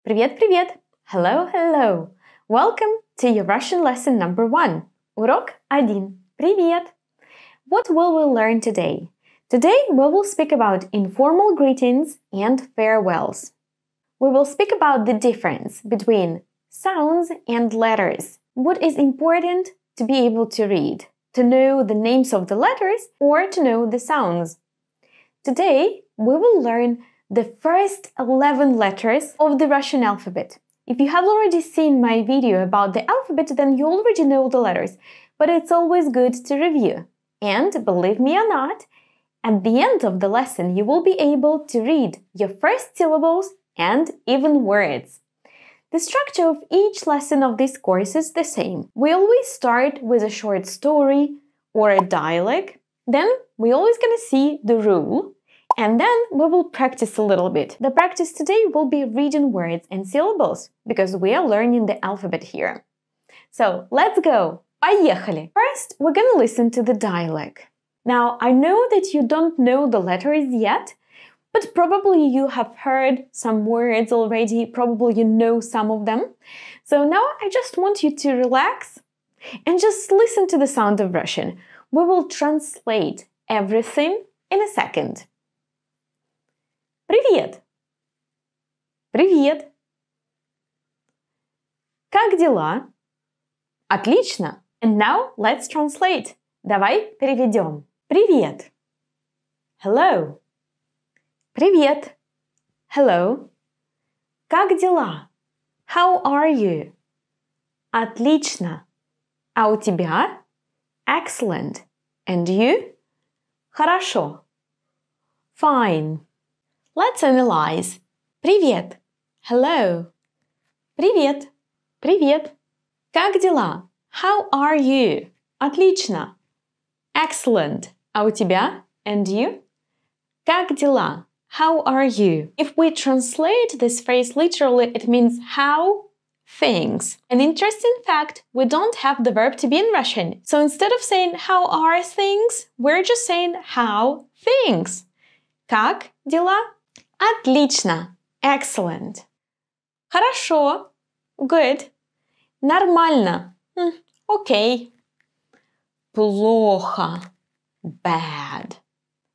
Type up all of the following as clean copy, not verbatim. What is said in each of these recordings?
Привет! Hello, hello! Welcome to your Russian lesson number 1. Урок 1. Привет! What will we learn today? Today we will speak about informal greetings and farewells. We will speak about the difference between sounds and letters. What is important to be able to read, to know the names of the letters or to know the sounds. Today we will learn the first 11 letters of the Russian alphabet. If you have already seen my video about the alphabet, then you already know the letters, but it's always good to review. And believe me or not, at the end of the lesson you will be able to read your first syllables and even words. The structure of each lesson of this course is the same. We always start with a short story or a dialogue, then we're always gonna see the rule, and then we will practice a little bit. The practice today will be reading words and syllables, because we are learning the alphabet here. So, let's go! Поехали! First, we're gonna listen to the dialogue. Now, I know that you don't know the letters yet, but probably you have heard some words already, probably you know some of them. So now I just want you to relax and just listen to the sound of Russian. We will translate everything in a second. Привет! Привет! Как дела? Отлично! And now let's translate. Давай переведем. Привет! Hello! Привет! Hello! Как дела? How are you? Отлично! А у тебя? Excellent! And you? Хорошо! Fine! Let's analyze. Привет! Hello! Привет! Привет! Как дела? How are you? Отлично! Excellent! А у тебя? And you? Как дела? How are you? If we translate this phrase literally, it means how things. An interesting fact, we don't have the verb to be in Russian. So instead of saying how are things, we're just saying how things. Как дела? Отлично. Excellent. Хорошо. Good. Нормально. Okay. Плохо. Bad.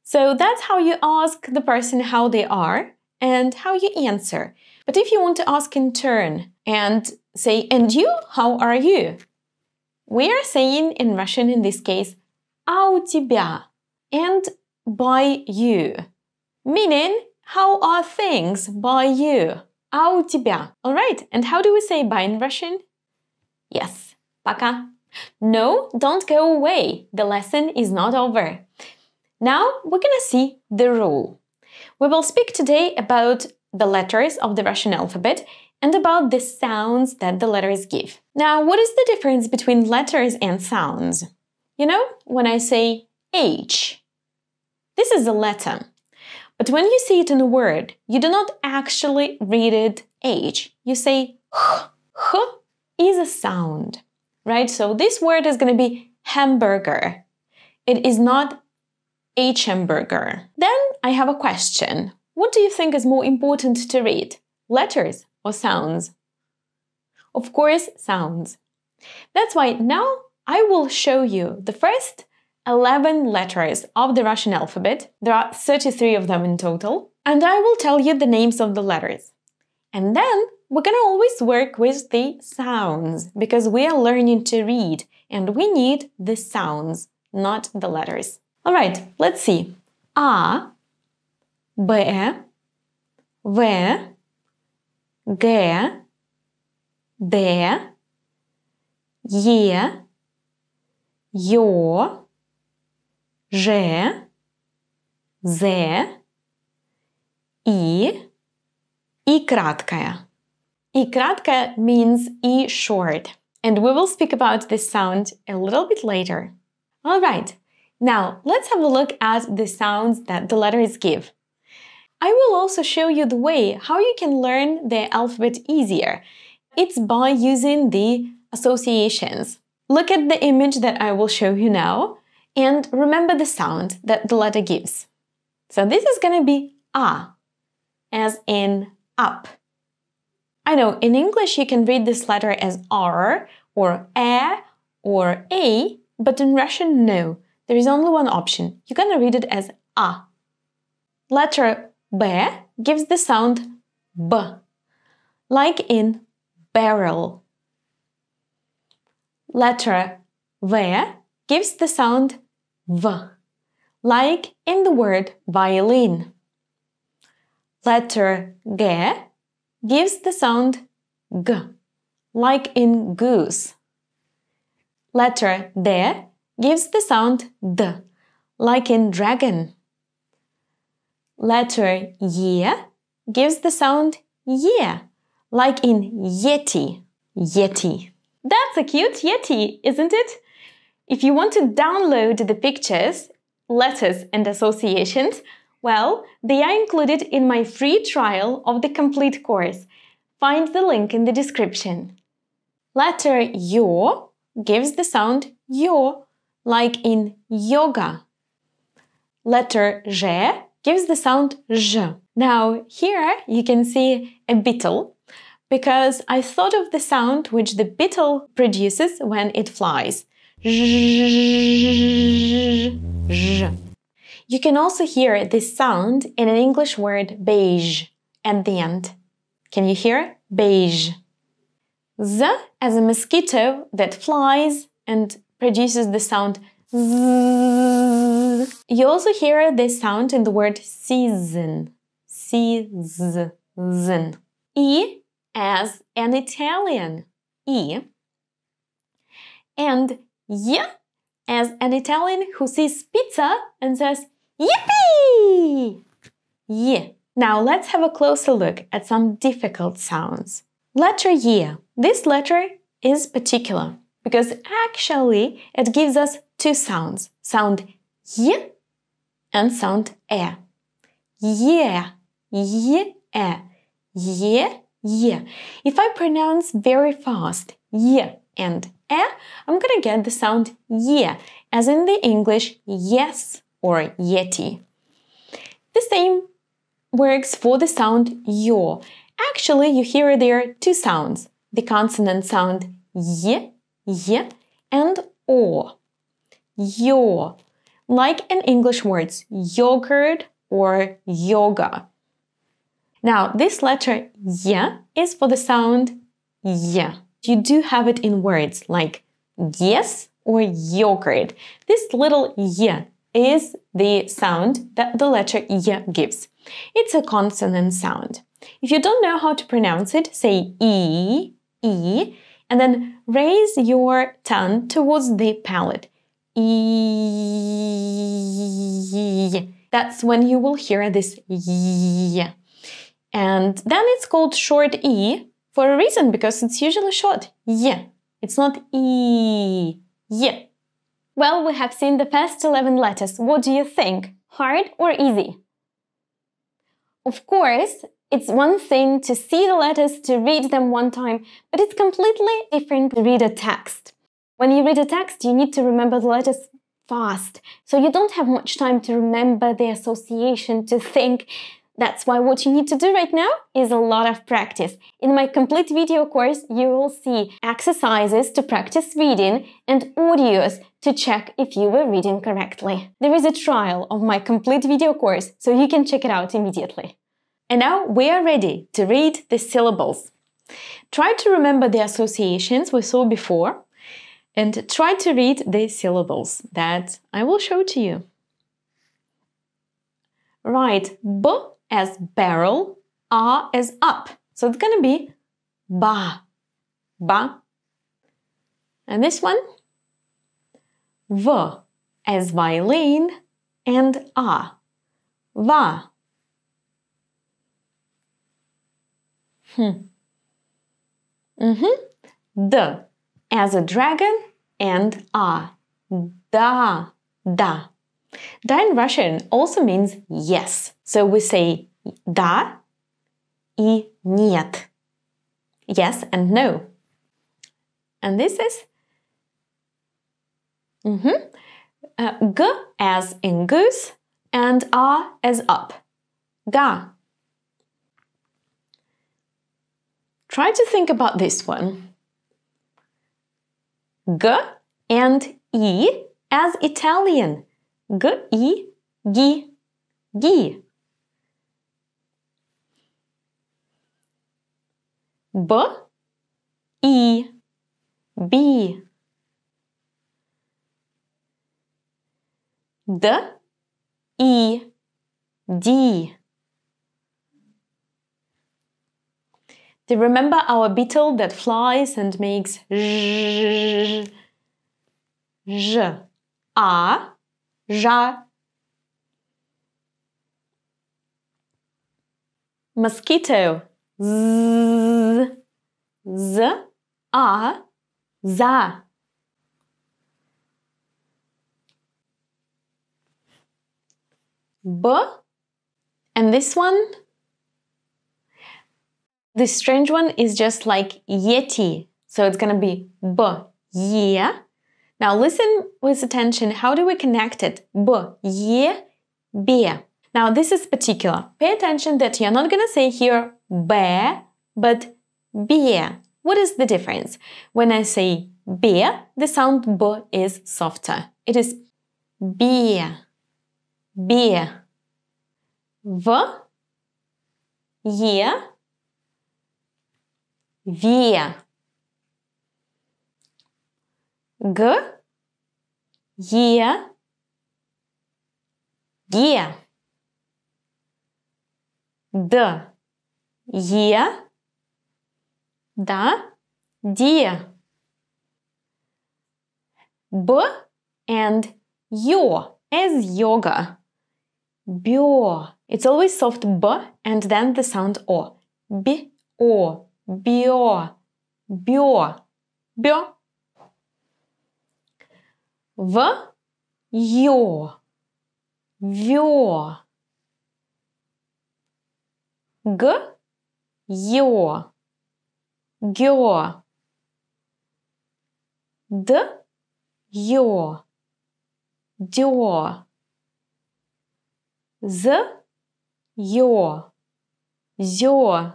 So that's how you ask the person how they are and how you answer. But if you want to ask in turn and say, and you, how are you? We are saying in Russian in this case, а у тебя, and by you. Meaning, how are things by you? А у тебя. Alright, and how do we say bye in Russian? Yes, пока. No, don't go away. The lesson is not over. Now we're gonna see the rule. We will speak today about the letters of the Russian alphabet and about the sounds that the letters give. Now, what is the difference between letters and sounds? You know, when I say H, this is a letter. But when you see it in a word, you do not actually read it H. You say H. H is a sound, right? So this word is going to be hamburger. It is not H hamburger. Then I have a question. What do you think is more important to read? Letters or sounds? Of course, sounds. That's why now I will show you the first 11 letters of the Russian alphabet. There are 33 of them in total. And I will tell you the names of the letters. And then we're gonna always work with the sounds because we are learning to read and we need the sounds, not the letters. Alright, let's see. A, B, V, G, D, Е, Ё, Ж, З, И краткая. И краткая means E short, and we will speak about this sound a little bit later. Alright, now let's have a look at the sounds that the letters give. I will also show you the way how you can learn the alphabet easier. It's by using the associations. Look at the image that I will show you now and remember the sound that the letter gives. So this is going to be A, as in up. I know in English you can read this letter as R or E or A, but in Russian, no. There is only one option. You're gonna read it as A. Letter B gives the sound B, like in barrel. Letter V gives the sound V, like in the word violin. Letter G gives the sound G, like in goose. Letter D gives the sound D, like in dragon. Letter Y gives the sound Y, like in yeti. Yeti. That's a cute yeti, isn't it? If you want to download the pictures, letters and associations, well, they are included in my free trial of the complete course. Find the link in the description. Letter Y gives the sound yo, like in yoga. Letter J gives the sound J. Now, here you can see a beetle, because I thought of the sound which the beetle produces when it flies. You can also hear this sound in an English word beige at the end. Can you hear? Beige. Z as a mosquito that flies and produces the sound Z. You also hear this sound in the word season. Season. E as an Italian. E. And Y as an Italian who sees pizza and says, yippee! Y. Now let's have a closer look at some difficult sounds. Letter Y. This letter is particular because actually it gives us two sounds. Sound Y and sound E. Yeah, yeah, yeah, yeah. If I pronounce very fast Y and E, I'm gonna get the sound yeah, as in the English yes or yeti. The same works for the sound yo. Actually, you hear there two sounds. The consonant sound y, and o. Yo. Like in English words yogurt or yoga. Now, this letter y is for the sound y. You do have it in words like yes or yogurt. This little y is the sound that the letter y gives. It's a consonant sound. If you don't know how to pronounce it, say e, and then raise your tongue towards the palate. E. That's when you will hear this y. And then it's called short e for a reason, because it's usually short. Y. It's not e. Y. Well, we have seen the first 11 letters. What do you think? Hard or easy? Of course, it's one thing to see the letters, to read them one time, but it's completely different to read a text. When you read a text, you need to remember the letters fast, so you don't have much time to remember the association, to think. That's why what you need to do right now is a lot of practice. In my complete video course, you will see exercises to practice reading and audios to check if you were reading correctly. There is a trial of my complete video course, so you can check it out immediately. And now we are ready to read the syllables. Try to remember the associations we saw before and try to read the syllables that I will show to you. Write B as barrel, A as up. So it's going to be ba, ba. And this one, V as violin and A, va. D as a dragon and A, da, da. Da in Russian also means yes. So we say da и нет. Yes and no. And this is G as in goose and A as up. Ga. Try to think about this one. G and E as Italian. G, E, G, G. B, E, B. D, E, D. Do you remember our beetle that flies and makes zh, zh, a, ja? Mosquito, z, z, a, za. B, and this one, this strange one is just like Yeti. So it's going to be B, ye. Now listen with attention. How do we connect it? B, ye, be. Now this is particular. Pay attention that you're not going to say here be, but be. What is the difference? When I say be, the sound b is softer. It is be, be. V, ye, vie. G, ye, gie. D, ye, da, die. B and yo as yoga. Bio. It's always soft b and then the sound o. Bi-o, bio, bio, bio. V, yo, vio. G, yo, gyo. D, yo, dyo. Z, yo, zyo.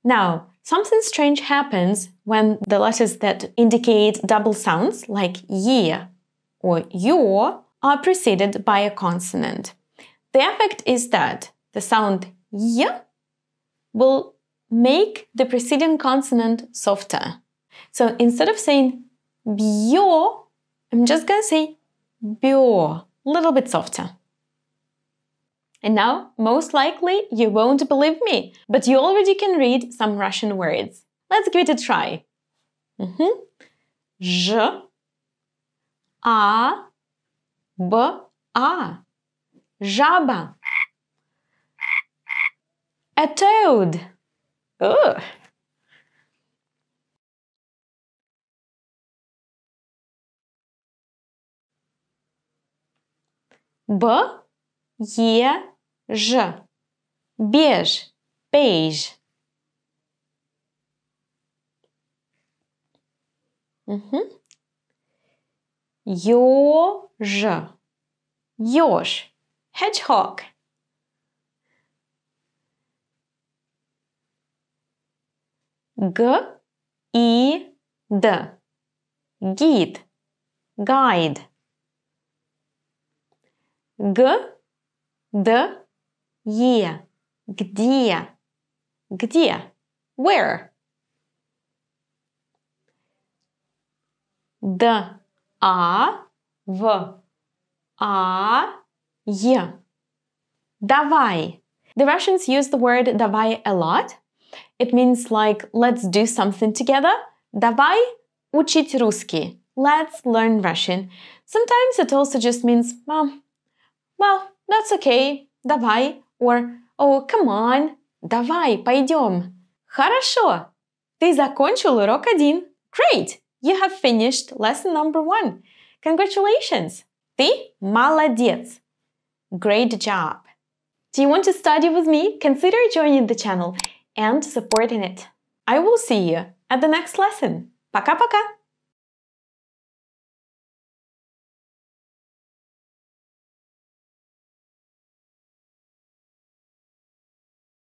Now, something strange happens when the letters that indicate double sounds, like ye or yo, are preceded by a consonant. The effect is that the sound y will make the preceding consonant softer. So instead of saying bio, I'm just going to say bio, a little bit softer. And now, most likely, you won't believe me, but you already can read some Russian words. Let's give it a try. Ž, a, b, a. Жаба. A toad. Ugh. B, Е, Ж. Beige, beige. Ёж, ёж. Hedgehog. Г, И, Д. Гид, guide. Г, Д, Е. Где? Где? Where? Д, А, В, А, Е. Давай. The Russians use the word давай a lot. It means like, let's do something together. Давай учить русский. Let's learn Russian. Sometimes it also just means, well, that's okay. Давай. Or, oh, come on. Давай, пойдем. Хорошо. Ты закончил урок 1. Great. You have finished lesson number 1. Congratulations. Ты молодец. Great job. Do you want to study with me? Consider joining the channel and supporting it. I will see you at the next lesson. Пока-пока!